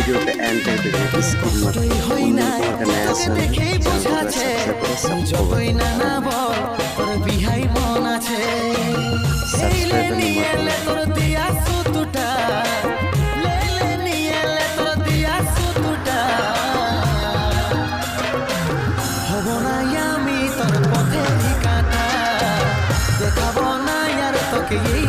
ভিডিওতে এন্টার করে স্কিপ মাত্র উন্নত অর্গানাইজেশন চ্যানেলটা সাবস্ক্রাইব করে দেখাবো না আর তোকে